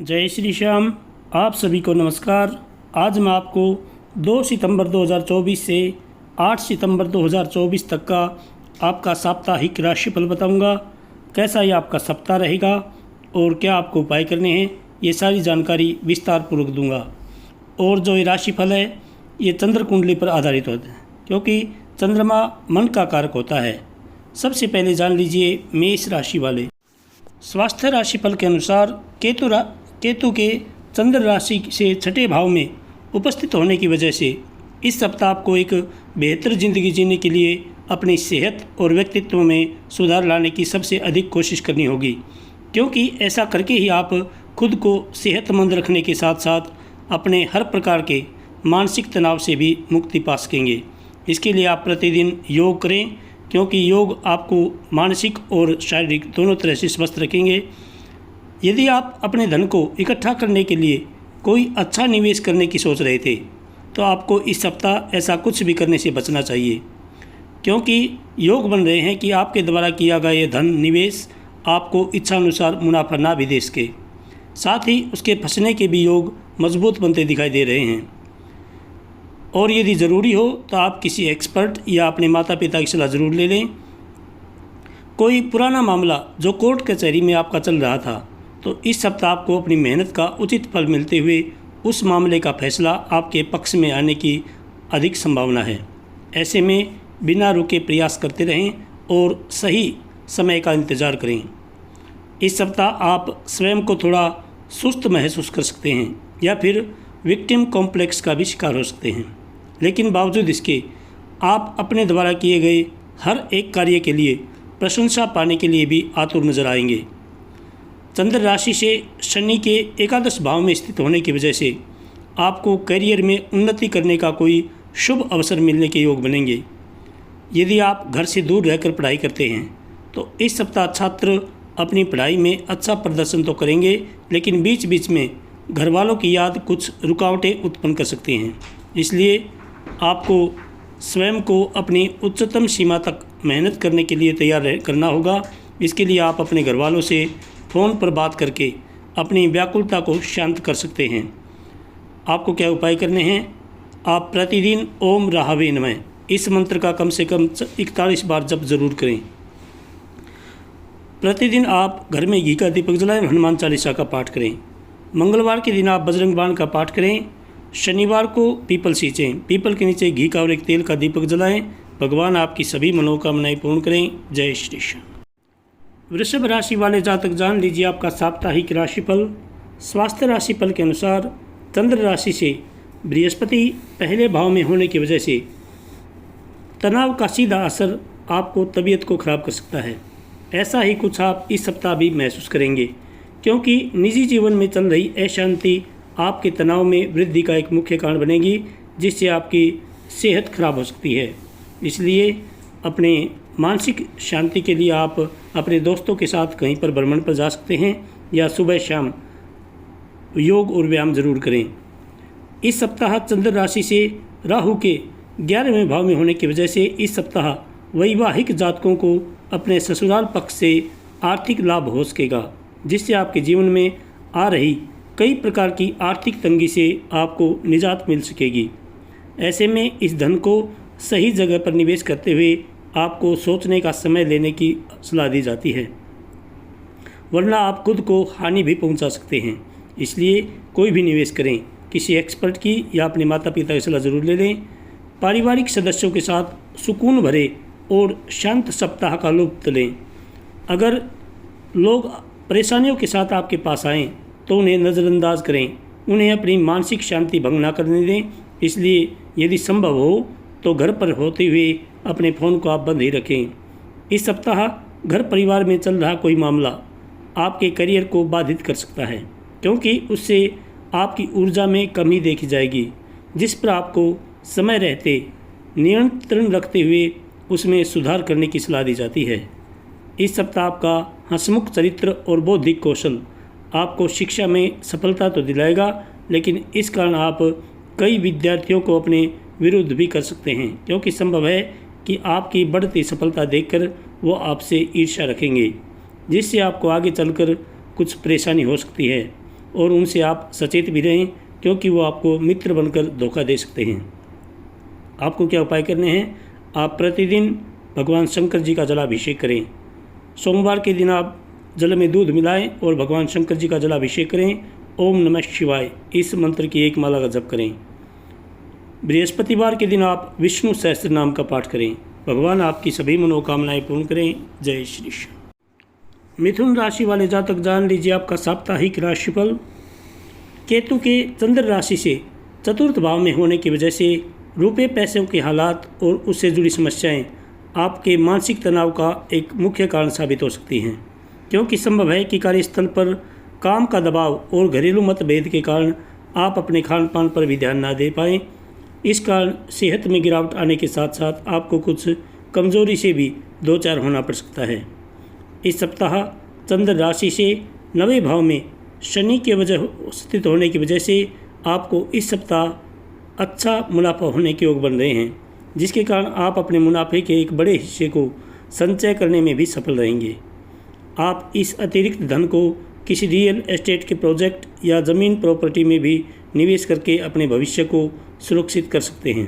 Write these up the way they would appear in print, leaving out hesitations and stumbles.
जय श्री श्याम। आप सभी को नमस्कार। आज मैं आपको 2 सितंबर 2024 से 8 सितंबर 2024 तक का आपका साप्ताहिक राशिफल बताऊंगा। कैसा ये आपका सप्ताह रहेगा और क्या आपको उपाय करने हैं, ये सारी जानकारी विस्तार पूर्वक दूंगा। और जो ये राशिफल है ये चंद्र कुंडली पर आधारित होता है, क्योंकि चंद्रमा मन का कारक होता है। सबसे पहले जान लीजिए मेष राशि वाले। स्वास्थ्य राशिफल के अनुसार केतु के चंद्र राशि से छठे भाव में उपस्थित होने की वजह से इस सप्ताह आपको एक बेहतर ज़िंदगी जीने के लिए अपनी सेहत और व्यक्तित्व में सुधार लाने की सबसे अधिक कोशिश करनी होगी, क्योंकि ऐसा करके ही आप खुद को सेहतमंद रखने के साथ साथ अपने हर प्रकार के मानसिक तनाव से भी मुक्ति पा सकेंगे। इसके लिए आप प्रतिदिन योग करें, क्योंकि योग आपको मानसिक और शारीरिक दोनों तरह से स्वस्थ रखेंगे। यदि आप अपने धन को इकट्ठा करने के लिए कोई अच्छा निवेश करने की सोच रहे थे, तो आपको इस सप्ताह ऐसा कुछ भी करने से बचना चाहिए, क्योंकि योग बन रहे हैं कि आपके द्वारा किया गया ये धन निवेश आपको इच्छानुसार मुनाफा ना भी दे सके। साथ ही उसके फंसने के भी योग मजबूत बनते दिखाई दे रहे हैं। और यदि ज़रूरी हो तो आप किसी एक्सपर्ट या अपने माता पिता की सलाह ज़रूर ले लें। कोई पुराना मामला जो कोर्ट कचहरी में आपका चल रहा था, तो इस सप्ताह आपको अपनी मेहनत का उचित फल मिलते हुए उस मामले का फैसला आपके पक्ष में आने की अधिक संभावना है। ऐसे में बिना रुके प्रयास करते रहें और सही समय का इंतज़ार करें। इस सप्ताह आप स्वयं को थोड़ा सुस्त महसूस कर सकते हैं या फिर विक्टिम कॉम्प्लेक्स का भी शिकार हो सकते हैं, लेकिन बावजूद इसके आप अपने द्वारा किए गए हर एक कार्य के लिए प्रशंसा पाने के लिए भी आतुर नजर आएंगे। चंद्र राशि से शनि के एकादश भाव में स्थित होने की वजह से आपको करियर में उन्नति करने का कोई शुभ अवसर मिलने के योग बनेंगे। यदि आप घर से दूर रहकर पढ़ाई करते हैं, तो इस सप्ताह छात्र अपनी पढ़ाई में अच्छा प्रदर्शन तो करेंगे, लेकिन बीच बीच में घर वालों की याद कुछ रुकावटें उत्पन्न कर सकती हैं। इसलिए आपको स्वयं को अपनी उच्चतम सीमा तक मेहनत करने के लिए तैयार करना होगा। इसके लिए आप अपने घर वालों से फ़ोन पर बात करके अपनी व्याकुलता को शांत कर सकते हैं। आपको क्या उपाय करने हैं? आप प्रतिदिन ओम राहवे नमः इस मंत्र का कम से कम 41 बार जप जरूर करें। प्रतिदिन आप घर में घी का दीपक जलाएं, हनुमान चालीसा का पाठ करें। मंगलवार के दिन आप बजरंग बाण का पाठ करें। शनिवार को पीपल सींचें, पीपल के नीचे घी का और एक तेल का दीपक जलाएं। भगवान आपकी सभी मनोकामनाएं पूर्ण करें। जय श्री श्याम। वृषभ राशि वाले जातक जान लीजिए आपका साप्ताहिक राशिफल। स्वास्थ्य राशिफल के अनुसार चंद्र राशि से बृहस्पति पहले भाव में होने की वजह से तनाव का सीधा असर आपको तबीयत को खराब कर सकता है। ऐसा ही कुछ आप इस सप्ताह भी महसूस करेंगे, क्योंकि निजी जीवन में चल रही अशांति आपके तनाव में वृद्धि का एक मुख्य कारण बनेगी, जिससे आपकी सेहत खराब हो सकती है। इसलिए अपने मानसिक शांति के लिए आप अपने दोस्तों के साथ कहीं पर भ्रमण पर जा सकते हैं या सुबह शाम योग और व्यायाम जरूर करें। इस सप्ताह चंद्र राशि से राहु के 11वें भाव में होने की वजह से इस सप्ताह वैवाहिक जातकों को अपने ससुराल पक्ष से आर्थिक लाभ हो सकेगा, जिससे आपके जीवन में आ रही कई प्रकार की आर्थिक तंगी से आपको निजात मिल सकेगी। ऐसे में इस धन को सही जगह पर निवेश करते हुए आपको सोचने का समय लेने की सलाह दी जाती है, वरना आप खुद को हानि भी पहुंचा सकते हैं। इसलिए कोई भी निवेश करें किसी एक्सपर्ट की या अपने माता पिता की सलाह ज़रूर ले लें। पारिवारिक सदस्यों के साथ सुकून भरे और शांत सप्ताह का लुत्फ़ लें। अगर लोग परेशानियों के साथ आपके पास आएँ तो उन्हें नज़रअंदाज करें, उन्हें अपनी मानसिक शांति भंग ना करने दें। इसलिए यदि संभव हो तो घर पर होते हुए अपने फ़ोन को आप बंद ही रखें। इस सप्ताह घर परिवार में चल रहा कोई मामला आपके करियर को बाधित कर सकता है, क्योंकि उससे आपकी ऊर्जा में कमी देखी जाएगी, जिस पर आपको समय रहते नियंत्रण रखते हुए उसमें सुधार करने की सलाह दी जाती है। इस सप्ताह आपका हंसमुख चरित्र और बौद्धिक कौशल आपको शिक्षा में सफलता तो दिलाएगा, लेकिन इस कारण आप कई विद्यार्थियों को अपने विरुद्ध भी कर सकते हैं, क्योंकि संभव है कि आपकी बढ़ती सफलता देखकर वो आपसे ईर्ष्या रखेंगे, जिससे आपको आगे चलकर कुछ परेशानी हो सकती है। और उनसे आप सचेत भी रहें, क्योंकि वो आपको मित्र बनकर धोखा दे सकते हैं। आपको क्या उपाय करने हैं? आप प्रतिदिन भगवान शंकर जी का जलाभिषेक करें। सोमवार के दिन आप जल में दूध मिलाएं और भगवान शंकर जी का जलाभिषेक करें। ओम नमः शिवाय इस मंत्र की एक माला का जप करें। बृहस्पतिवार के दिन आप विष्णु सहस्त्र नाम का पाठ करें। भगवान आपकी सभी मनोकामनाएं पूर्ण करें। जय श्री कृष्ण। मिथुन राशि वाले जातक जान लीजिए आपका साप्ताहिक राशिफल। केतु के चंद्र राशि से चतुर्थ भाव में होने की वजह से रुपये पैसों के हालात और उससे जुड़ी समस्याएं आपके मानसिक तनाव का एक मुख्य कारण साबित हो सकती हैं, क्योंकि संभव है कि कार्यस्थल पर काम का दबाव और घरेलू मतभेद के कारण आप अपने खान पान पर भी ध्यान ना दे पाएँ। इस कारण सेहत में गिरावट आने के साथ साथ आपको कुछ कमजोरी से भी दो चार होना पड़ सकता है। इस सप्ताह चंद्र राशि से 9वें भाव में शनि के वजह स्थित होने की वजह से आपको इस सप्ताह अच्छा मुनाफा होने के योग बन रहे हैं, जिसके कारण आप अपने मुनाफे के एक बड़े हिस्से को संचय करने में भी सफल रहेंगे। आप इस अतिरिक्त धन को किसी रियल एस्टेट के प्रोजेक्ट या ज़मीन प्रॉपर्टी में भी निवेश करके अपने भविष्य को सुरक्षित कर सकते हैं।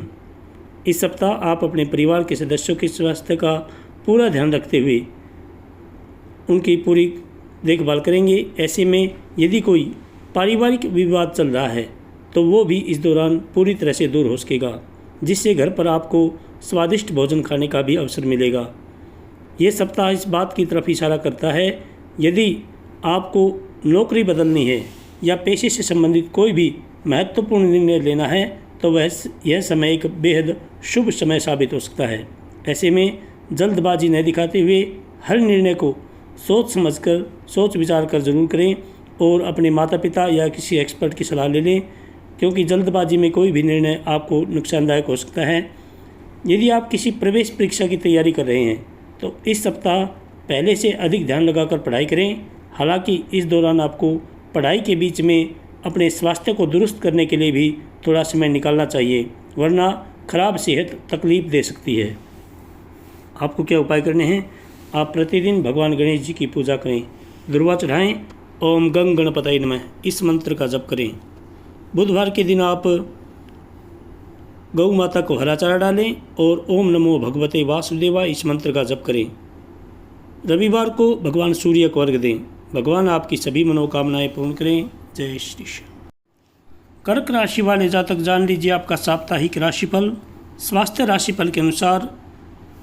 इस सप्ताह आप अपने परिवार के सदस्यों के स्वास्थ्य का पूरा ध्यान रखते हुए उनकी पूरी देखभाल करेंगे। ऐसे में यदि कोई पारिवारिक विवाद चल रहा है तो वो भी इस दौरान पूरी तरह से दूर हो सकेगा, जिससे घर पर आपको स्वादिष्ट भोजन खाने का भी अवसर मिलेगा। ये सप्ताह इस बात की तरफ इशारा करता है, यदि आपको नौकरी बदलनी है या पेशे से संबंधित कोई भी महत्वपूर्ण निर्णय लेना है तो यह समय एक बेहद शुभ समय साबित हो सकता है। ऐसे में जल्दबाजी न दिखाते हुए हर निर्णय को सोच विचार कर जरूर करें और अपने माता पिता या किसी एक्सपर्ट की सलाह ले लें, क्योंकि जल्दबाजी में कोई भी निर्णय आपको नुकसानदायक हो सकता है। यदि आप किसी प्रवेश परीक्षा की तैयारी कर रहे हैं तो इस सप्ताह पहले से अधिक ध्यान लगाकर पढ़ाई करें। हालांकि इस दौरान आपको पढ़ाई के बीच में अपने स्वास्थ्य को दुरुस्त करने के लिए भी थोड़ा समय निकालना चाहिए, वरना खराब सेहत तकलीफ दे सकती है। आपको क्या उपाय करने हैं? आप प्रतिदिन भगवान गणेश जी की पूजा करें, दुर्वा चढ़ाएं, ओम गंग गणपतये नमः इस मंत्र का जप करें। बुधवार के दिन आप गौ माता को हरा चारा डालें और ओम नमो भगवते वासुदेवाय इस मंत्र का जप करें। रविवार को भगवान सूर्य को अर्घ्य दें। भगवान आपकी सभी मनोकामनाएं पूर्ण करें। जय श्री कृष्ण। कर्क राशि वाले जातक जान लीजिए आपका साप्ताहिक राशिफल। स्वास्थ्य राशिफल के अनुसार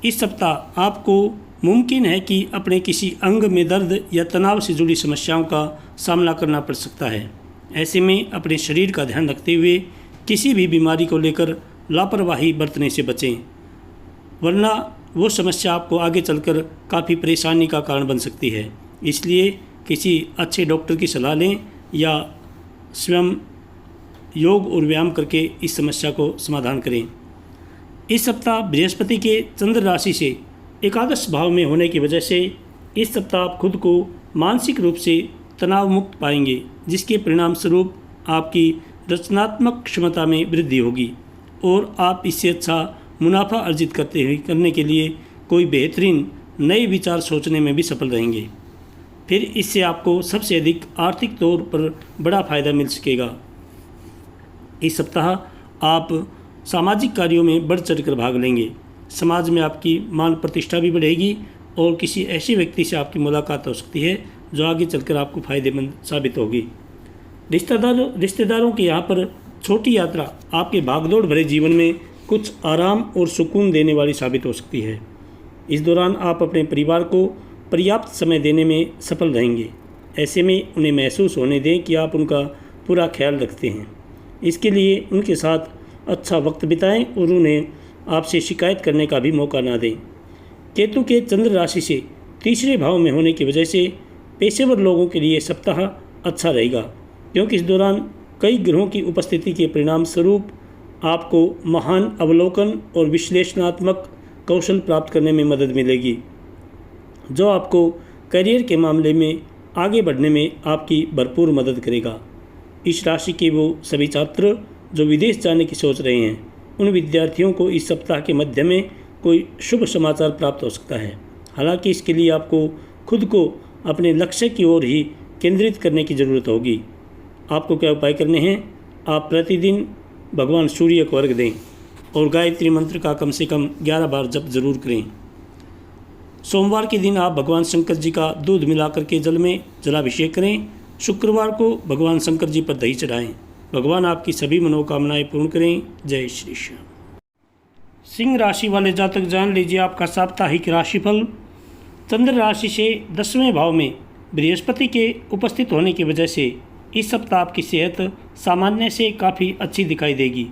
इस सप्ताह आपको मुमकिन है कि अपने किसी अंग में दर्द या तनाव से जुड़ी समस्याओं का सामना करना पड़ सकता है। ऐसे में अपने शरीर का ध्यान रखते हुए किसी भी बीमारी को लेकर लापरवाही बरतने से बचें, वरना वो समस्या आपको आगे चलकर काफ़ी परेशानी का कारण बन सकती है। इसलिए किसी अच्छे डॉक्टर की सलाह लें या स्वयं योग और व्यायाम करके इस समस्या को समाधान करें। इस सप्ताह बृहस्पति के चंद्र राशि से एकादश भाव में होने की वजह से इस सप्ताह आप खुद को मानसिक रूप से तनाव मुक्त पाएंगे, जिसके परिणाम स्वरूप आपकी रचनात्मक क्षमता में वृद्धि होगी और आप इससे अच्छा मुनाफा अर्जित करने के लिए कोई बेहतरीन नए विचार सोचने में भी सफल रहेंगे। फिर इससे आपको सबसे अधिक आर्थिक तौर पर बड़ा फायदा मिल सकेगा। इस सप्ताह आप सामाजिक कार्यों में बढ़ चढ़कर भाग लेंगे। समाज में आपकी मान प्रतिष्ठा भी बढ़ेगी और किसी ऐसे व्यक्ति से आपकी मुलाकात हो सकती है जो आगे चलकर आपको फायदेमंद साबित होगी। रिश्तेदारों के यहाँ पर छोटी यात्रा आपके भागदौड़ भरे जीवन में कुछ आराम और सुकून देने वाली साबित हो सकती है। इस दौरान आप अपने परिवार को पर्याप्त समय देने में सफल रहेंगे। ऐसे में उन्हें महसूस होने दें कि आप उनका पूरा ख्याल रखते हैं। इसके लिए उनके साथ अच्छा वक्त बिताएं और उन्हें आपसे शिकायत करने का भी मौका ना दें। केतु के चंद्र राशि से तीसरे भाव में होने की वजह से पेशेवर लोगों के लिए सप्ताह अच्छा रहेगा, क्योंकि इस दौरान कई ग्रहों की उपस्थिति के परिणाम स्वरूप आपको महान अवलोकन और विश्लेषणात्मक कौशल प्राप्त करने में मदद मिलेगी, जो आपको करियर के मामले में आगे बढ़ने में आपकी भरपूर मदद करेगा। इस राशि के वो सभी छात्र जो विदेश जाने की सोच रहे हैं, उन विद्यार्थियों को इस सप्ताह के मध्य में कोई शुभ समाचार प्राप्त हो सकता है। हालांकि इसके लिए आपको खुद को अपने लक्ष्य की ओर ही केंद्रित करने की ज़रूरत होगी। आपको क्या उपाय करने हैं, आप प्रतिदिन भगवान सूर्य को अर्घ दें और गायत्री मंत्र का कम से कम 11 बार जप जरूर करें। सोमवार के दिन आप भगवान शंकर जी का दूध मिलाकर के जल में जलाभिषेक करें। शुक्रवार को भगवान शंकर जी पर दही चढ़ाएं। भगवान आपकी सभी मनोकामनाएं पूर्ण करें। जय श्री श्याम। सिंह राशि वाले जातक जान लीजिए आपका साप्ताहिक राशिफल। चंद्र राशि से 10वें भाव में बृहस्पति के उपस्थित होने की वजह से इस सप्ताह आपकी सेहत सामान्य से काफ़ी अच्छी दिखाई देगी,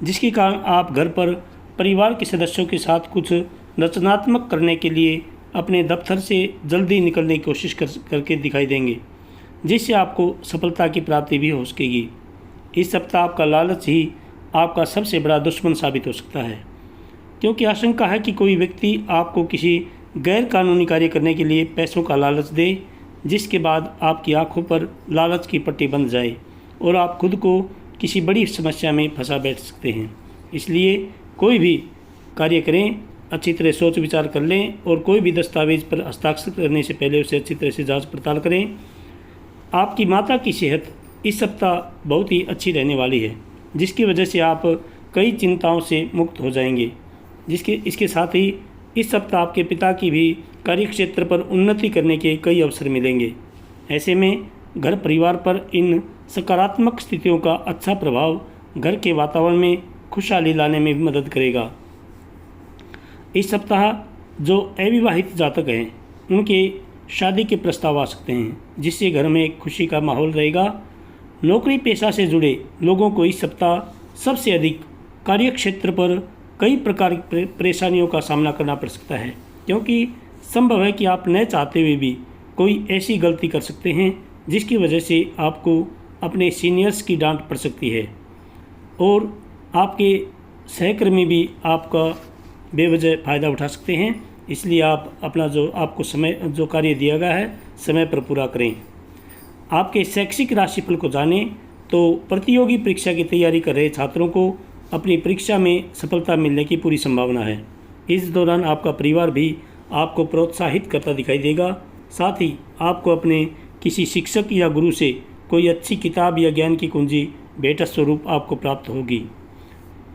जिसके कारण आप घर पर परिवार के सदस्यों के साथ कुछ रचनात्मक करने के लिए अपने दफ्तर से जल्दी निकलने की कोशिश करके दिखाई देंगे, जिससे आपको सफलता की प्राप्ति भी हो सकेगी। इस सप्ताह आपका लालच ही आपका सबसे बड़ा दुश्मन साबित हो सकता है, क्योंकि आशंका है कि कोई व्यक्ति आपको किसी गैर कानूनी कार्य करने के लिए पैसों का लालच दे, जिसके बाद आपकी आंखों पर लालच की पट्टी बंध जाए और आप खुद को किसी बड़ी समस्या में फंसा बैठ सकते हैं। इसलिए कोई भी कार्य करें, अच्छी तरह सोच विचार कर लें और कोई भी दस्तावेज पर हस्ताक्षर करने से पहले उसे अच्छी तरह से जांच पड़ताल करें। आपकी माता की सेहत इस सप्ताह बहुत ही अच्छी रहने वाली है, जिसकी वजह से आप कई चिंताओं से मुक्त हो जाएंगे। इसके साथ ही इस सप्ताह आपके पिता की भी कार्यक्षेत्र पर उन्नति करने के कई अवसर मिलेंगे। ऐसे में घर परिवार पर इन सकारात्मक स्थितियों का अच्छा प्रभाव घर के वातावरण में खुशहाली लाने में भी मदद करेगा। इस सप्ताह जो अविवाहित जातक हैं उनके शादी के प्रस्ताव आ सकते हैं, जिससे घर में एक खुशी का माहौल रहेगा। नौकरी पेशा से जुड़े लोगों को इस सप्ताह सबसे अधिक कार्यक्षेत्र पर कई प्रकार की परेशानियों का सामना करना पड़ सकता है, क्योंकि संभव है कि आप न चाहते हुए भी कोई ऐसी गलती कर सकते हैं जिसकी वजह से आपको अपने सीनियर्स की डांट पड़ सकती है और आपके सहकर्मी भी आपका बेवजह फ़ायदा उठा सकते हैं। इसलिए आप अपना जो कार्य दिया गया है समय पर पूरा करें। आपके शैक्षिक राशिफल को जानें तो प्रतियोगी परीक्षा की तैयारी कर रहे छात्रों को अपनी परीक्षा में सफलता मिलने की पूरी संभावना है। इस दौरान आपका परिवार भी आपको प्रोत्साहित करता दिखाई देगा। साथ ही आपको अपने किसी शिक्षक या गुरु से कोई अच्छी किताब या ज्ञान की कुंजी भेंट स्वरूप आपको प्राप्त होगी।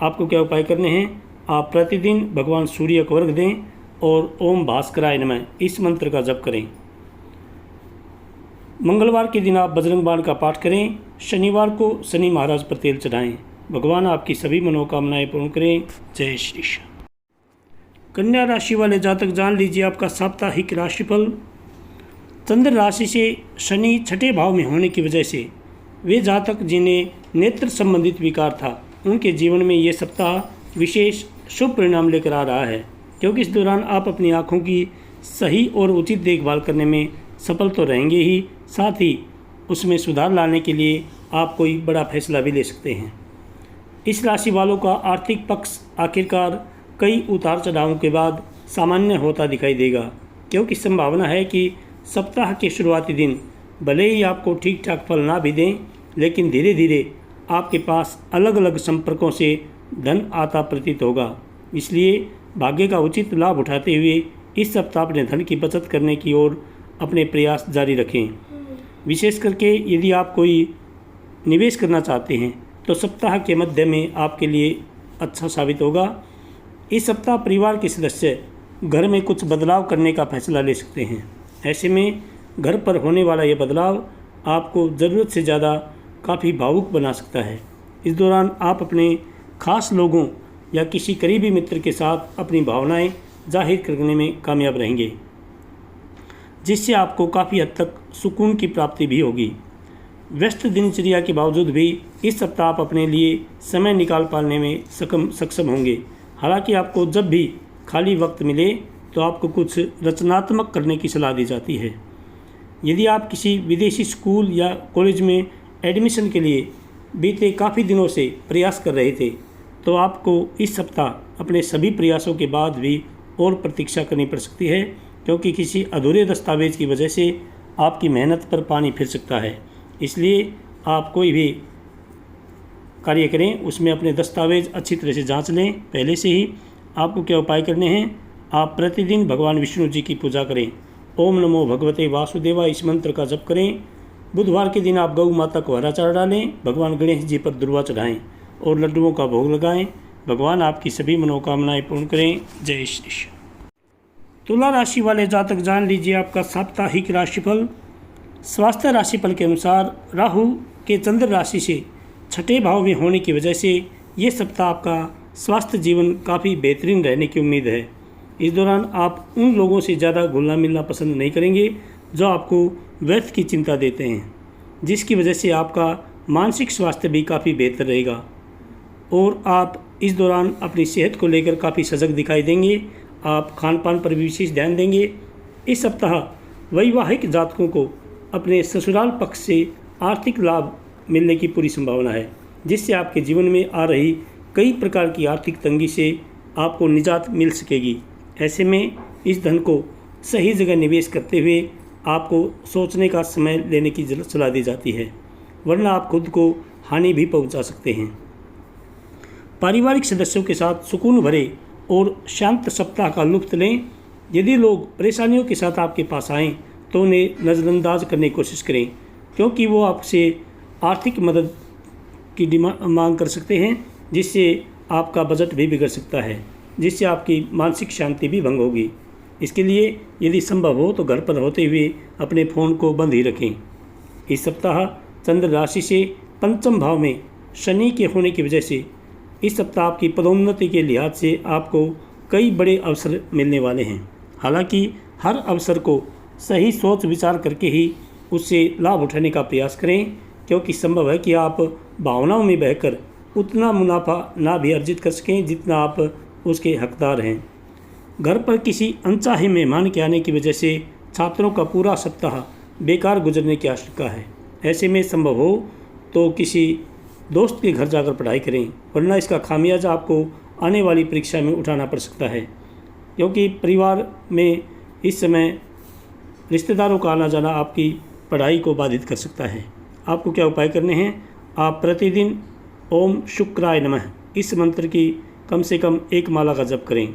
आपको क्या उपाय करने हैं, आप प्रतिदिन भगवान सूर्य को अर्घ दें और ओम भास्कराय नमः इस मंत्र का जप करें। मंगलवार के दिन आप बजरंग बाण का पाठ करें। शनिवार को शनि महाराज पर तेल चढ़ाएं। भगवान आपकी सभी मनोकामनाएं पूर्ण करें। जय श्री श्याम। कन्या राशि वाले जातक जान लीजिए आपका साप्ताहिक राशिफल। चंद्र राशि से शनि छठे भाव में होने की वजह से वे जातक जिन्हें नेत्र संबंधित विकार था उनके जीवन में ये सप्ताह विशेष शुभ परिणाम लेकर आ रहा है, क्योंकि इस दौरान आप अपनी आँखों की सही और उचित देखभाल करने में सफल तो रहेंगे ही, साथ ही उसमें सुधार लाने के लिए आप कोई बड़ा फैसला भी ले सकते हैं। इस राशि वालों का आर्थिक पक्ष आखिरकार कई उतार चढ़ावों के बाद सामान्य होता दिखाई देगा, क्योंकि संभावना है कि सप्ताह के शुरुआती दिन भले ही आपको ठीक ठाक फल ना भी दें, लेकिन धीरे धीरे आपके पास अलग अलग संपर्कों से धन आता प्रतीत होगा। इसलिए भाग्य का उचित लाभ उठाते हुए इस सप्ताह अपने धन की बचत करने की ओर अपने प्रयास जारी रखें। विशेष करके यदि आप कोई निवेश करना चाहते हैं तो सप्ताह के मध्य में आपके लिए अच्छा साबित होगा। इस सप्ताह परिवार के सदस्य घर में कुछ बदलाव करने का फैसला ले सकते हैं। ऐसे में घर पर होने वाला यह बदलाव आपको ज़रूरत से ज़्यादा काफ़ी भावुक बना सकता है। इस दौरान आप अपने खास लोगों या किसी करीबी मित्र के साथ अपनी भावनाएं जाहिर करने में कामयाब रहेंगे, जिससे आपको काफ़ी हद तक सुकून की प्राप्ति भी होगी। व्यस्त दिनचर्या के बावजूद भी इस सप्ताह आप अपने लिए समय निकाल पाने में सक्षम होंगे। हालांकि आपको जब भी खाली वक्त मिले तो आपको कुछ रचनात्मक करने की सलाह दी जाती है। यदि आप किसी विदेशी स्कूल या कॉलेज में एडमिशन के लिए बीते काफ़ी दिनों से प्रयास कर रहे थे तो आपको इस सप्ताह अपने सभी प्रयासों के बाद भी और प्रतीक्षा करनी पड़ सकती है, क्योंकि किसी अधूरे दस्तावेज की वजह से आपकी मेहनत पर पानी फिर सकता है। इसलिए आप कोई भी कार्य करें उसमें अपने दस्तावेज अच्छी तरह से जांच लें पहले से ही। आपको क्या उपाय करने हैं, आप प्रतिदिन भगवान विष्णु जी की पूजा करें। ओम नमो भगवते वासुदेवा इस मंत्र का जप करें। बुधवार के दिन आप गौ माता को हरा चारा डालें, भगवान गणेश जी पर दुर्वा चढ़ाएं और लड्डुओं का भोग लगाएं। भगवान आपकी सभी मनोकामनाएं पूर्ण करें। जय श्री कृष्ण। तुला राशि वाले जातक जान लीजिए आपका साप्ताहिक राशिफल। स्वास्थ्य राशिफल के अनुसार राहु के चंद्र राशि से छठे भाव में होने की वजह से ये सप्ताह आपका स्वास्थ्य जीवन काफ़ी बेहतरीन रहने की उम्मीद है। इस दौरान आप उन लोगों से ज़्यादा घुलना मिलना पसंद नहीं करेंगे जो आपको व्यर्थ की चिंता देते हैं, जिसकी वजह से आपका मानसिक स्वास्थ्य भी काफ़ी बेहतर रहेगा और आप इस दौरान अपनी सेहत को लेकर काफ़ी सजग दिखाई देंगे। आप खान पान पर भी विशेष ध्यान देंगे। इस सप्ताह वैवाहिक जातकों को अपने ससुराल पक्ष से आर्थिक लाभ मिलने की पूरी संभावना है, जिससे आपके जीवन में आ रही कई प्रकार की आर्थिक तंगी से आपको निजात मिल सकेगी। ऐसे में इस धन को सही जगह निवेश करते हुए आपको सोचने का समय लेने की सलाह दी जाती है, वरना आप खुद को हानि भी पहुंचा सकते हैं। पारिवारिक सदस्यों के साथ सुकून भरे और शांत सप्ताह का लुत्फ लें। यदि लोग परेशानियों के साथ आपके पास आएँ तो उन्हें नज़रअंदाज करने की कोशिश करें, क्योंकि वो आपसे आर्थिक मदद की मांग कर सकते हैं, जिससे आपका बजट भी बिगड़ सकता है, जिससे आपकी मानसिक शांति भी भंग होगी। इसके लिए यदि संभव हो तो घर पर होते हुए अपने फ़ोन को बंद ही रखें। इस सप्ताह चंद्र राशि से पंचम भाव में शनि के होने की वजह से इस सप्ताह आपकी पदोन्नति के लिहाज से आपको कई बड़े अवसर मिलने वाले हैं। हालांकि हर अवसर को सही सोच विचार करके ही उससे लाभ उठाने का प्रयास करें, क्योंकि संभव है कि आप भावनाओं में बहकर उतना मुनाफा ना भी अर्जित कर सकें जितना आप उसके हकदार हैं। घर पर किसी अनचाहे मेहमान के आने की वजह से छात्रों का पूरा सप्ताह बेकार गुजरने की आशंका है। ऐसे में संभव हो तो किसी दोस्त के घर जाकर पढ़ाई करें, वरना इसका खामियाजा आपको आने वाली परीक्षा में उठाना पड़ सकता है, क्योंकि परिवार में इस समय रिश्तेदारों का आना जाना आपकी पढ़ाई को बाधित कर सकता है। आपको क्या उपाय करने हैं? आप प्रतिदिन ओम शुक्राय नमः इस मंत्र की कम से कम एक माला का जप करें।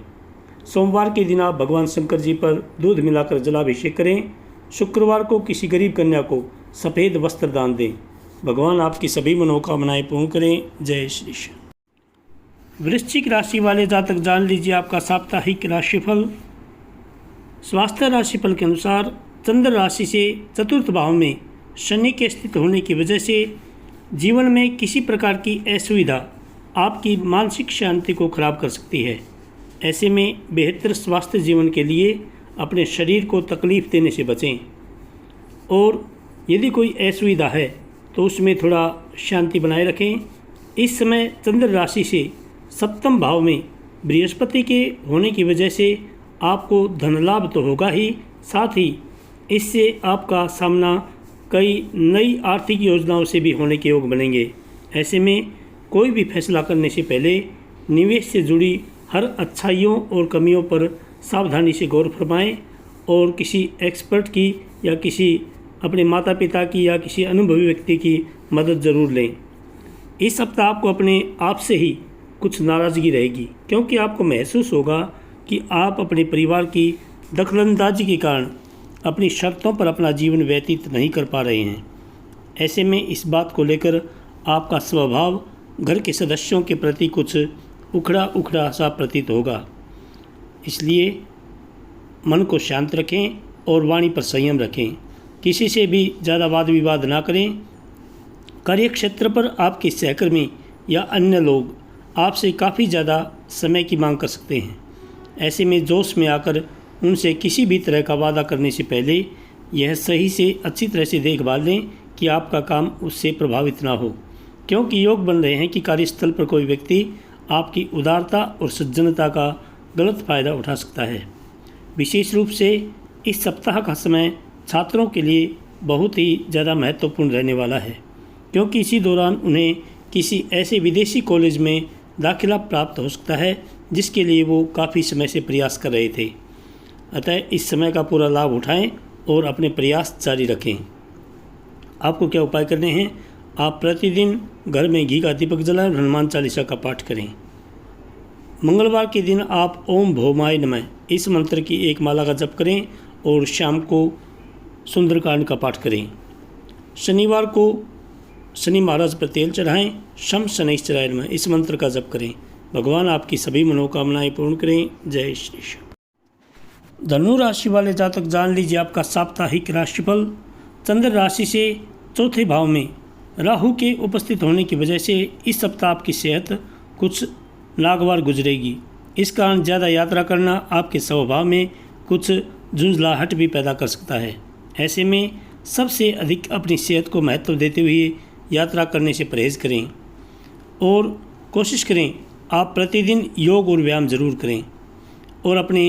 सोमवार के दिन आप भगवान शंकर जी पर दूध मिलाकर जलाभिषेक करें। शुक्रवार को किसी गरीब कन्या को सफ़ेद वस्त्र दान दें। भगवान आपकी सभी मनोकामनाएं पूर्ण करें। जय श्री कृष्ण। वृश्चिक राशि वाले जातक जान लीजिए आपका साप्ताहिक राशिफल। स्वास्थ्य राशिफल के अनुसार चंद्र राशि से चतुर्थ भाव में शनि के स्थित होने की वजह से जीवन में किसी प्रकार की असुविधा आपकी मानसिक शांति को खराब कर सकती है। ऐसे में बेहतर स्वास्थ्य जीवन के लिए अपने शरीर को तकलीफ़ देने से बचें और यदि कोई असुविधा है तो उसमें थोड़ा शांति बनाए रखें। इस समय चंद्र राशि से सप्तम भाव में बृहस्पति के होने की वजह से आपको धन लाभ तो होगा ही, साथ ही इससे आपका सामना कई नई आर्थिक योजनाओं से भी होने के योग बनेंगे। ऐसे में कोई भी फैसला करने से पहले निवेश से जुड़ी हर अच्छाइयों और कमियों पर सावधानी से गौर फरमाएं और किसी एक्सपर्ट की या किसी अपने माता पिता की या किसी अनुभवी व्यक्ति की मदद ज़रूर लें। इस सप्ताह आपको अपने आप से ही कुछ नाराज़गी रहेगी, क्योंकि आपको महसूस होगा कि आप अपने परिवार की दखलंदाजी के कारण अपनी शर्तों पर अपना जीवन व्यतीत नहीं कर पा रहे हैं। ऐसे में इस बात को लेकर आपका स्वभाव घर के सदस्यों के प्रति कुछ उखड़ा उखड़ा सा प्रतीत होगा। इसलिए मन को शांत रखें और वाणी पर संयम रखें। किसी से भी ज़्यादा वाद विवाद ना करें। कार्यक्षेत्र पर आपके सहकर्मी या अन्य लोग आपसे काफ़ी ज़्यादा समय की मांग कर सकते हैं। ऐसे में जोश में आकर उनसे किसी भी तरह का वादा करने से पहले यह सही से अच्छी तरह से देखभाल लें कि आपका काम उससे प्रभावित ना हो, क्योंकि योग बन रहे हैं कि कार्यस्थल पर कोई व्यक्ति आपकी उदारता और सज्जनता का गलत फ़ायदा उठा सकता है। विशेष रूप से इस सप्ताह का समय छात्रों के लिए बहुत ही ज़्यादा महत्वपूर्ण रहने वाला है, क्योंकि इसी दौरान उन्हें किसी ऐसे विदेशी कॉलेज में दाखिला प्राप्त हो सकता है जिसके लिए वो काफ़ी समय से प्रयास कर रहे थे। अतः इस समय का पूरा लाभ उठाएं और अपने प्रयास जारी रखें। आपको क्या उपाय करने हैं? आप प्रतिदिन घर में घी का दीपक जलाएं और हनुमान चालीसा का पाठ करें। मंगलवार के दिन आप ओम भौमाय नमः इस मंत्र की एक माला का जप करें और शाम को सुंदरकांड का पाठ करें। शनिवार को शनि महाराज पर तेल चढ़ाएं। शम शनैश्चराय नमः इस मंत्र का जप करें। भगवान आपकी सभी मनोकामनाएं पूर्ण करें। जय श्री कृष्ण। धनु राशि वाले जातक जान लीजिए आपका साप्ताहिक राशिफल। चंद्र राशि से चौथे भाव में राहु के उपस्थित होने की वजह से इस सप्ताह आपकी सेहत कुछ नागवार गुजरेगी। इस कारण ज़्यादा यात्रा करना आपके स्वभाव में कुछ झुंझलाहट भी पैदा कर सकता है। ऐसे में सबसे अधिक अपनी सेहत को महत्व देते हुए यात्रा करने से परहेज करें और कोशिश करें आप प्रतिदिन योग और व्यायाम जरूर करें और अपने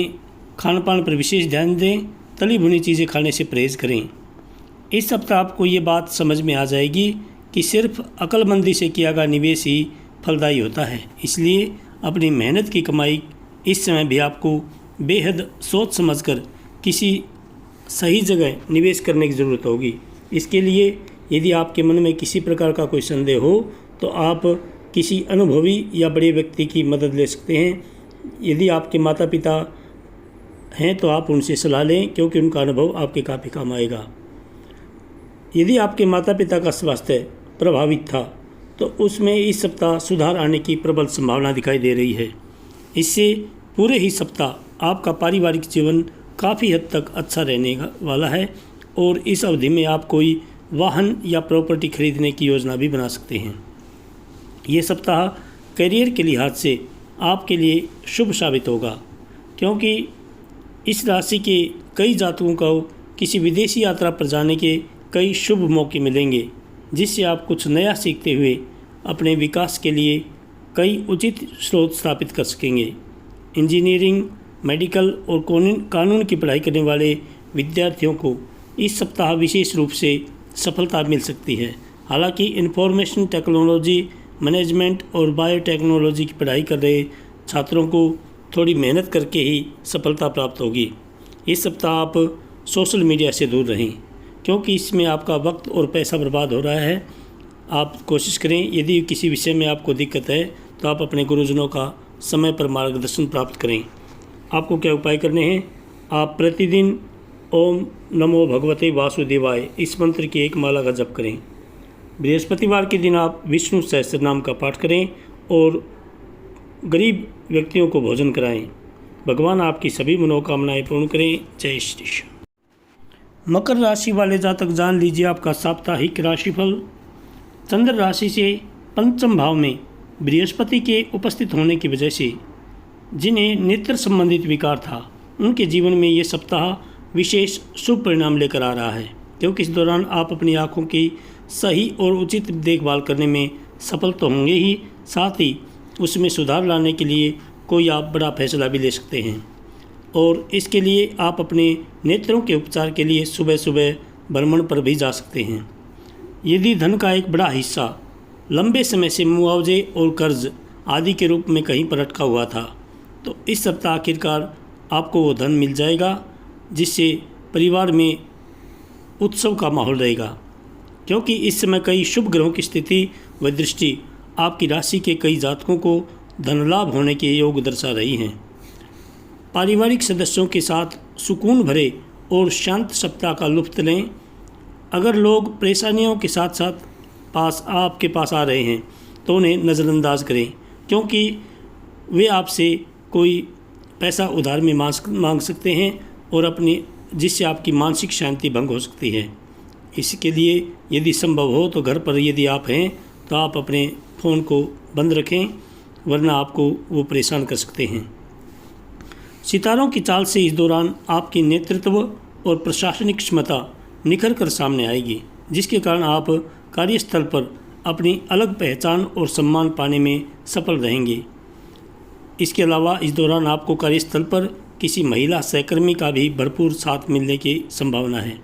खान पान पर विशेष ध्यान दें। तली भुनी चीज़ें खाने से परहेज करें। इस सप्ताह आपको ये बात समझ में आ जाएगी कि सिर्फ अक्लमंदी से किया गया निवेश ही फलदायी होता है। इसलिए अपनी मेहनत की कमाई इस समय भी आपको बेहद सोच समझकर किसी सही जगह निवेश करने की ज़रूरत होगी। इसके लिए यदि आपके मन में किसी प्रकार का कोई संदेह हो तो आप किसी अनुभवी या बड़े व्यक्ति की मदद ले सकते हैं। यदि आपके माता पिता हैं तो आप उनसे सलाह लें, क्योंकि उनका अनुभव आपके काफ़ी काम आएगा। यदि आपके माता पिता का स्वास्थ्य प्रभावित था तो उसमें इस सप्ताह सुधार आने की प्रबल संभावना दिखाई दे रही है। इससे पूरे ही सप्ताह आपका पारिवारिक जीवन काफ़ी हद तक अच्छा रहने वाला है और इस अवधि में आप कोई वाहन या प्रॉपर्टी खरीदने की योजना भी बना सकते हैं। ये सप्ताह करियर के लिहाज से आपके लिए शुभ साबित होगा, क्योंकि इस राशि के कई जातकों को किसी विदेशी यात्रा पर जाने के कई शुभ मौके मिलेंगे, जिससे आप कुछ नया सीखते हुए अपने विकास के लिए कई उचित स्रोत स्थापित कर सकेंगे। इंजीनियरिंग, मेडिकल और कानून की पढ़ाई करने वाले विद्यार्थियों को इस सप्ताह विशेष रूप से सफलता मिल सकती है। हालांकि इंफॉर्मेशन टेक्नोलॉजी, मैनेजमेंट और बायोटेक्नोलॉजी की पढ़ाई कर रहे छात्रों को थोड़ी मेहनत करके ही सफलता प्राप्त होगी। इस सप्ताह आप सोशल मीडिया से दूर रहें, क्योंकि इसमें आपका वक्त और पैसा बर्बाद हो रहा है। आप कोशिश करें, यदि किसी विषय में आपको दिक्कत है तो आप अपने गुरुजनों का समय पर मार्गदर्शन प्राप्त करें। आपको क्या उपाय करने हैं? आप प्रतिदिन ओम नमो भगवते वासुदेवाय इस मंत्र की एक माला का जप करें। बृहस्पतिवार के दिन आप विष्णु सहस्त्रनाम का पाठ करें और गरीब व्यक्तियों को भोजन कराएं। भगवान आपकी सभी मनोकामनाएं पूर्ण करें। जय श्री कृष्ण। मकर राशि वाले जातक जान लीजिए आपका साप्ताहिक राशिफल। चंद्र राशि से पंचम भाव में बृहस्पति के उपस्थित होने की वजह से जिन्हें नेत्र संबंधित विकार था उनके जीवन में ये सप्ताह विशेष शुभ परिणाम लेकर आ रहा है, क्योंकि इस दौरान आप अपनी आँखों की सही और उचित देखभाल करने में सफल तो होंगे ही, साथ ही उसमें सुधार लाने के लिए कोई आप बड़ा फैसला भी ले सकते हैं। और इसके लिए आप अपने नेत्रों के उपचार के लिए सुबह सुबह भ्रमण पर भी जा सकते हैं। यदि धन का एक बड़ा हिस्सा लंबे समय से मुआवजे और कर्ज आदि के रूप में कहीं पर अटका हुआ था तो इस सप्ताह आखिरकार आपको वो धन मिल जाएगा, जिससे परिवार में उत्सव का माहौल रहेगा। क्योंकि इस समय कई शुभ ग्रहों की स्थिति व दृष्टि आपकी राशि के कई जातकों को धन लाभ होने के योग दर्शा रही हैं। पारिवारिक सदस्यों के साथ सुकून भरे और शांत सप्ताह का लुत्फ लें। अगर लोग परेशानियों के साथ साथ आपके पास आ रहे हैं तो उन्हें नज़रअंदाज करें, क्योंकि वे आपसे कोई पैसा उधार में मांग सकते हैं और जिससे आपकी मानसिक शांति भंग हो सकती है। इसके लिए यदि संभव हो तो घर पर यदि आप हैं तो आप अपने फ़ोन को बंद रखें, वरना आपको वो परेशान कर सकते हैं। सितारों की चाल से इस दौरान आपकी नेतृत्व और प्रशासनिक क्षमता निखर कर सामने आएगी, जिसके कारण आप कार्यस्थल पर अपनी अलग पहचान और सम्मान पाने में सफल रहेंगे। इसके अलावा इस दौरान आपको कार्यस्थल पर किसी महिला सहकर्मी का भी भरपूर साथ मिलने की संभावना है,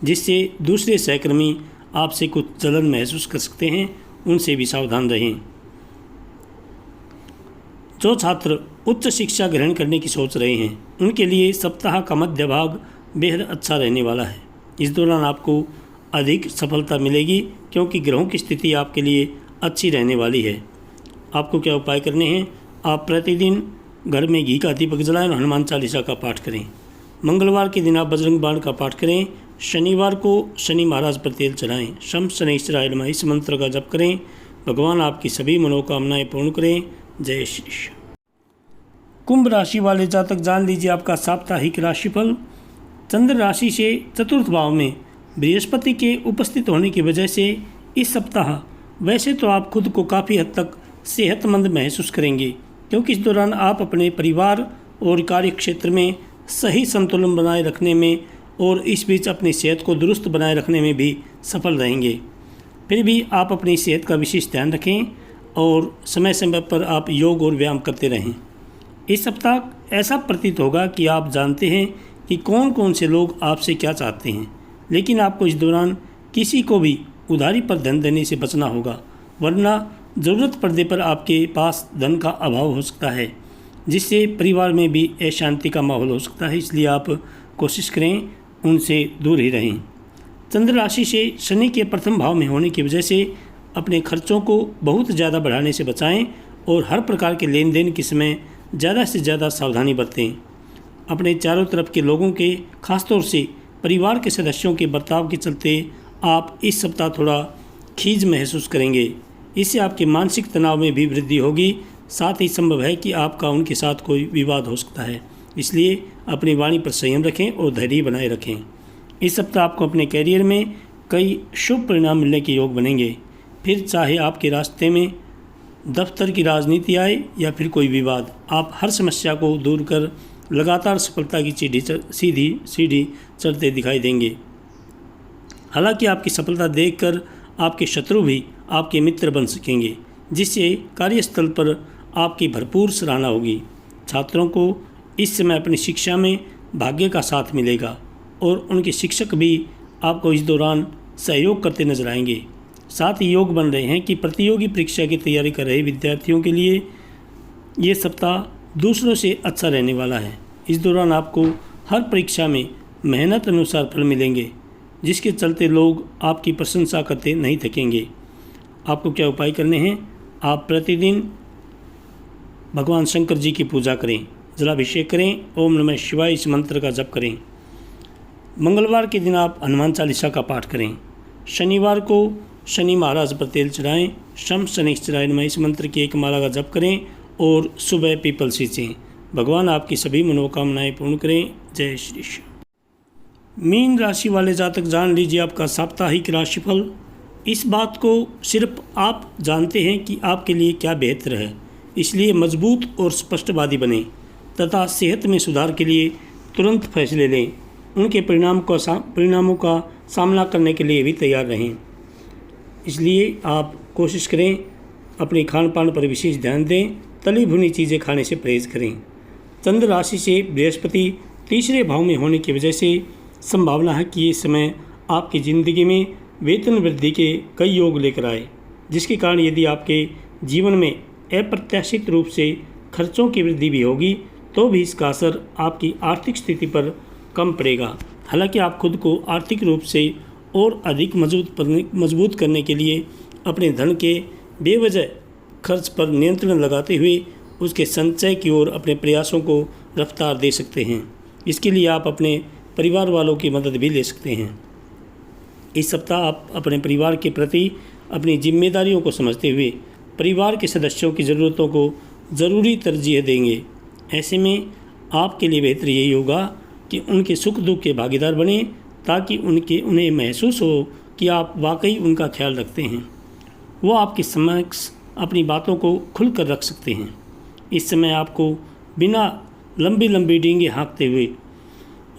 जिससे दूसरे सहकर्मी आपसे कुछ जलन महसूस कर सकते हैं। उनसे भी सावधान रहें। जो छात्र उच्च शिक्षा ग्रहण करने की सोच रहे हैं उनके लिए सप्ताह का मध्य भाग बेहद अच्छा रहने वाला है। इस दौरान आपको अधिक सफलता मिलेगी, क्योंकि ग्रहों की स्थिति आपके लिए अच्छी रहने वाली है। आपको क्या उपाय करने हैं? आप प्रतिदिन घर में घी का दीपक जलाएं और हनुमान चालीसा का पाठ करें। मंगलवार के दिन आप बजरंग बाण का पाठ करें। शनिवार को शनि महाराज पर तेल चढ़ाएं। शम शनैश्चराय नमः इस मंत्र का जप करें। भगवान आपकी सभी मनोकामनाएं पूर्ण करें। जय श्री कृष्ण। कुंभ राशि वाले जातक जान लीजिए आपका साप्ताहिक राशिफल। चंद्र राशि से चतुर्थ भाव में बृहस्पति के उपस्थित होने की वजह से इस सप्ताह वैसे तो आप खुद को काफ़ी हद तक सेहतमंद महसूस करेंगे, क्योंकि इस दौरान आप अपने परिवार और कार्य क्षेत्र में सही संतुलन बनाए रखने में और इस बीच अपनी सेहत को दुरुस्त बनाए रखने में भी सफल रहेंगे। फिर भी आप अपनी सेहत का विशेष ध्यान रखें और समय समय पर आप योग और व्यायाम करते रहें। इस सप्ताह ऐसा प्रतीत होगा कि आप जानते हैं कि कौन कौन से लोग आपसे क्या चाहते हैं, लेकिन आपको इस दौरान किसी को भी उधारी पर धन देने से बचना होगा, वरना ज़रूरत पड़ने पर आपके पास धन का अभाव हो सकता है, जिससे परिवार में भी अशांति का माहौल हो सकता है। इसलिए आप कोशिश करें उनसे दूर ही रहें। चंद्र राशि से शनि के प्रथम भाव में होने की वजह से अपने खर्चों को बहुत ज़्यादा बढ़ाने से बचाएं और हर प्रकार के लेन देन के समय ज़्यादा से ज़्यादा सावधानी बरतें। अपने चारों तरफ के लोगों के, खासतौर से परिवार के सदस्यों के बर्ताव के चलते आप इस सप्ताह थोड़ा खीज महसूस करेंगे। इससे आपके मानसिक तनाव में भी वृद्धि होगी। साथ ही संभव है कि आपका उनके साथ कोई विवाद हो सकता है, इसलिए अपनी वाणी पर संयम रखें और धैर्य बनाए रखें। इस सप्ताह आपको अपने कैरियर में कई शुभ परिणाम मिलने के योग बनेंगे। फिर चाहे आपके रास्ते में दफ्तर की राजनीति आए या फिर कोई विवाद, आप हर समस्या को दूर कर लगातार सफलता की सीधी सीढ़ी चढ़ते दिखाई देंगे। हालांकि आपकी सफलता देखकर आपके शत्रु भी आपके मित्र बन सकेंगे, जिससे कार्यस्थल पर आपकी भरपूर सराहना होगी। छात्रों को इस समय अपनी शिक्षा में भाग्य का साथ मिलेगा और उनके शिक्षक भी आपको इस दौरान सहयोग करते नजर आएंगे। साथ ही योग बन रहे हैं कि प्रतियोगी परीक्षा की तैयारी कर रहे विद्यार्थियों के लिए ये सप्ताह दूसरों से अच्छा रहने वाला है। इस दौरान आपको हर परीक्षा में मेहनत अनुसार फल मिलेंगे, जिसके चलते लोग आपकी प्रशंसा करते नहीं थकेंगे। आपको क्या उपाय करने हैं? आप प्रतिदिन भगवान शंकर जी की पूजा करें, जलाभिषेक करें, ओम नमः शिवाय इस मंत्र का जप करें। मंगलवार के दिन आप हनुमान चालीसा का पाठ करें। शनिवार को शनि महाराज पर तेल चढ़ाएं। शम शनैश्चराय नमः इस मंत्र की एक माला का जप करें और सुबह पीपल सींचें। भगवान आपकी सभी मनोकामनाएं पूर्ण करें। जय श्री कृष्ण। मीन राशि वाले जातक जान लीजिए आपका साप्ताहिक राशिफल। इस बात को सिर्फ आप जानते हैं कि आपके लिए क्या बेहतर है, इसलिए मजबूत और स्पष्टवादी बनें तथा सेहत में सुधार के लिए तुरंत फैसले लें। उनके परिणामों का सामना करने के लिए भी तैयार रहें। इसलिए आप कोशिश करें अपने खान पान पर विशेष ध्यान दें। तली भुनी चीज़ें खाने से परहेज करें। चंद्र राशि से बृहस्पति तीसरे भाव में होने की वजह से संभावना है कि ये समय आपकी ज़िंदगी में वेतन वृद्धि के कई योग लेकर आए, जिसके कारण यदि आपके जीवन में अप्रत्याशित रूप से खर्चों की वृद्धि भी होगी तो भी इसका असर आपकी आर्थिक स्थिति पर कम पड़ेगा। हालांकि आप खुद को आर्थिक रूप से और अधिक मजबूत करने के लिए अपने धन के बेवजह खर्च पर नियंत्रण लगाते हुए उसके संचय की ओर अपने प्रयासों को रफ्तार दे सकते हैं। इसके लिए आप अपने परिवार वालों की मदद भी ले सकते हैं। इस सप्ताह आप अपने परिवार के प्रति अपनी जिम्मेदारियों को समझते हुए परिवार के सदस्यों की ज़रूरतों को ज़रूरी तरजीह देंगे। ऐसे में आपके लिए बेहतर यही होगा कि उनके सुख दुख के भागीदार बनें, ताकि उन्हें महसूस हो कि आप वाकई उनका ख्याल रखते हैं। वो आपके समक्ष अपनी बातों को खुलकर रख सकते हैं। इस समय आपको बिना लंबी लंबी डींगे हाँकते हुए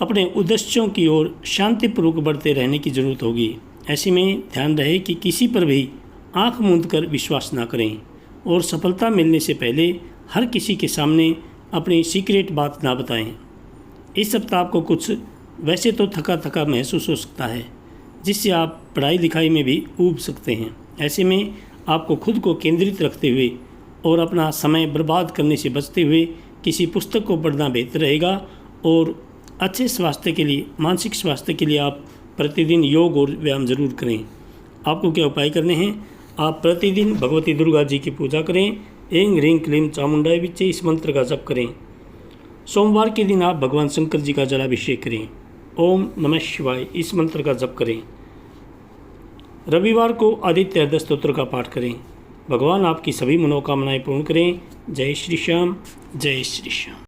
अपने उद्देश्यों की ओर शांतिपूर्वक बढ़ते रहने की ज़रूरत होगी। ऐसे में ध्यान रहे कि किसी पर भी आंख मूंद कर विश्वास ना करें और सफलता मिलने से पहले हर किसी के सामने अपनी सीक्रेट बात ना बताएं। इस सप्ताह आपको कुछ वैसे तो थका थका महसूस हो सकता है, जिससे आप पढ़ाई लिखाई में भी ऊब सकते हैं। ऐसे में आपको खुद को केंद्रित रखते हुए और अपना समय बर्बाद करने से बचते हुए किसी पुस्तक को पढ़ना बेहतर रहेगा। और अच्छे स्वास्थ्य के लिए, मानसिक स्वास्थ्य के लिए आप प्रतिदिन योग और व्यायाम जरूर करें। आपको क्या उपाय करने हैं? आप प्रतिदिन भगवती दुर्गा जी की पूजा करें। ऐं ह्रीं क्लीं चामुंडाय विच्चे इस मंत्र का जप करें। सोमवार के दिन आप भगवान शंकर जी का जलाभिषेक करें ओम नमः शिवाय इस मंत्र का जप करें। रविवार को आदित्य हृदय स्तोत्र का पाठ करें। भगवान आपकी सभी मनोकामनाएं पूर्ण करें। जय श्री श्याम, जय श्री श्याम।